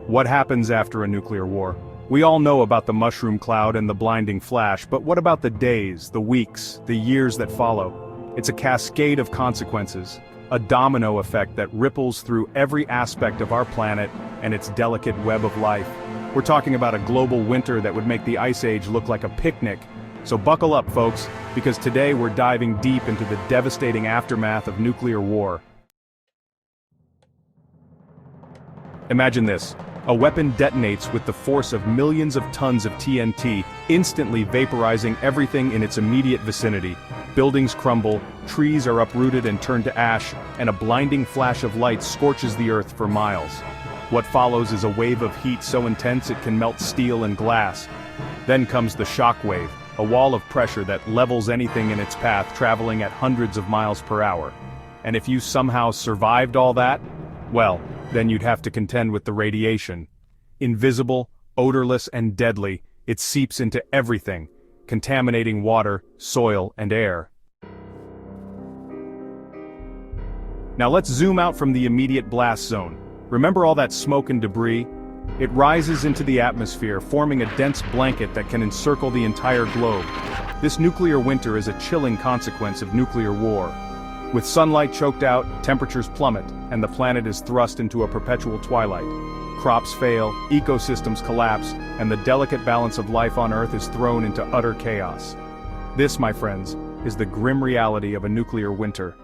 What happens after a nuclear war? We all know about the mushroom cloud and the blinding flash, but what about the days, the weeks, the years that follow? It's a cascade of consequences, a domino effect that ripples through every aspect of our planet and its delicate web of life. We're talking about a global winter that would make the Ice Age look like a picnic. So buckle up, folks, because today we're diving deep into the devastating aftermath of nuclear war. Imagine this. A weapon detonates with the force of millions of tons of TNT, instantly vaporizing everything in its immediate vicinity. Buildings crumble, trees are uprooted and turned to ash, and a blinding flash of light scorches the earth for miles. What follows is a wave of heat so intense it can melt steel and glass. Then comes the shock wave, a wall of pressure that levels anything in its path, traveling at hundreds of miles per hour. And if you somehow survived all that, well, then you'd have to contend with the radiation. Invisible, odorless and deadly, it seeps into everything, contaminating water, soil and air. Now let's zoom out from the immediate blast zone. Remember all that smoke and debris? It rises into the atmosphere, forming a dense blanket that can encircle the entire globe. This nuclear winter is a chilling consequence of nuclear war. With sunlight choked out, temperatures plummet, and the planet is thrust into a perpetual twilight. Crops fail, ecosystems collapse, and the delicate balance of life on Earth is thrown into utter chaos. This, my friends, is the grim reality of a nuclear winter.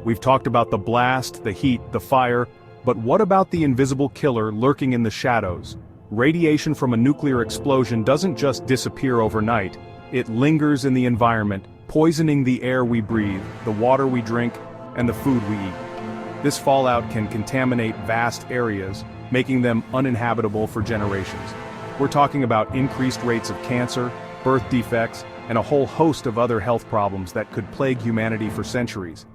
We've talked about the blast, the heat, the fire, but what about the invisible killer lurking in the shadows? Radiation from a nuclear explosion doesn't just disappear overnight. It lingers in the environment, poisoning the air we breathe, the water we drink, and the food we eat. This fallout can contaminate vast areas, making them uninhabitable for generations. We're talking about increased rates of cancer, birth defects, and a whole host of other health problems that could plague humanity for centuries.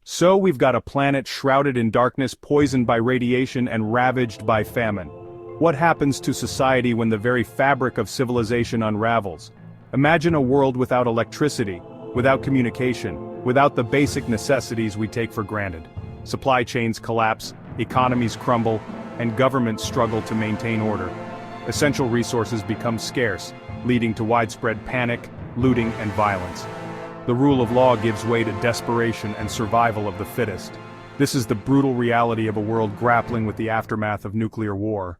So we've got a planet shrouded in darkness, poisoned by radiation, and ravaged by famine. What happens to society when the very fabric of civilization unravels? Imagine a world without electricity, without communication, without the basic necessities we take for granted. Supply chains collapse, economies crumble, and governments struggle to maintain order. Essential resources become scarce, leading to widespread panic, looting, and violence. The rule of law gives way to desperation and survival of the fittest. This is the brutal reality of a world grappling with the aftermath of nuclear war.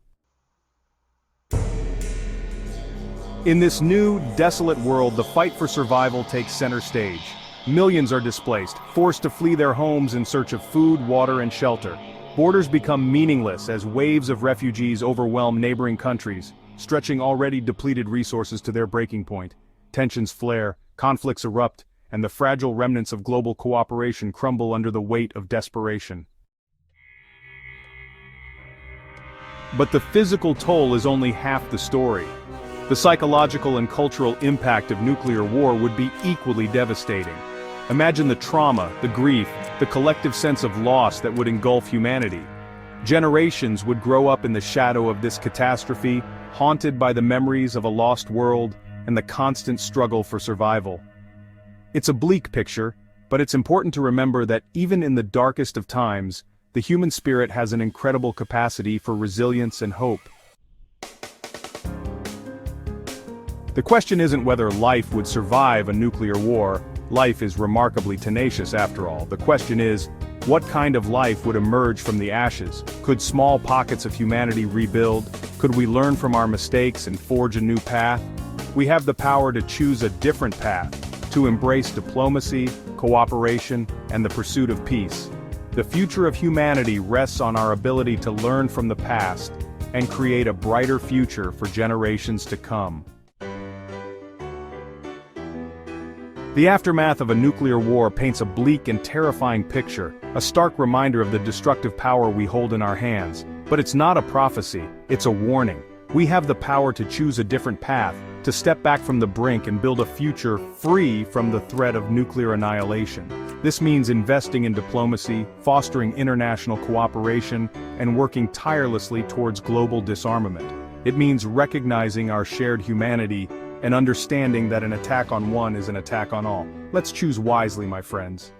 In this new, desolate world, the fight for survival takes center stage. Millions are displaced, forced to flee their homes in search of food, water, and shelter. Borders become meaningless as waves of refugees overwhelm neighboring countries, stretching already depleted resources to their breaking point. Tensions flare, conflicts erupt, and the fragile remnants of global cooperation crumble under the weight of desperation. But the physical toll is only half the story. The psychological and cultural impact of nuclear war would be equally devastating. Imagine the trauma, the grief, the collective sense of loss that would engulf humanity. Generations would grow up in the shadow of this catastrophe, haunted by the memories of a lost world and the constant struggle for survival. It's a bleak picture, but it's important to remember that even in the darkest of times, the human spirit has an incredible capacity for resilience and hope. The question isn't whether life would survive a nuclear war. Life is remarkably tenacious after all. The question is, what kind of life would emerge from the ashes? Could small pockets of humanity rebuild? Could we learn from our mistakes and forge a new path? We have the power to choose a different path, to embrace diplomacy, cooperation, and the pursuit of peace. The future of humanity rests on our ability to learn from the past and create a brighter future for generations to come. The aftermath of a nuclear war paints a bleak and terrifying picture, a stark reminder of the destructive power we hold in our hands. But it's not a prophecy, it's a warning. We have the power to choose a different path, to step back from the brink and build a future free from the threat of nuclear annihilation. This means investing in diplomacy, fostering international cooperation, and working tirelessly towards global disarmament. It means recognizing our shared humanity and understanding that an attack on one is an attack on all. Let's choose wisely, my friends.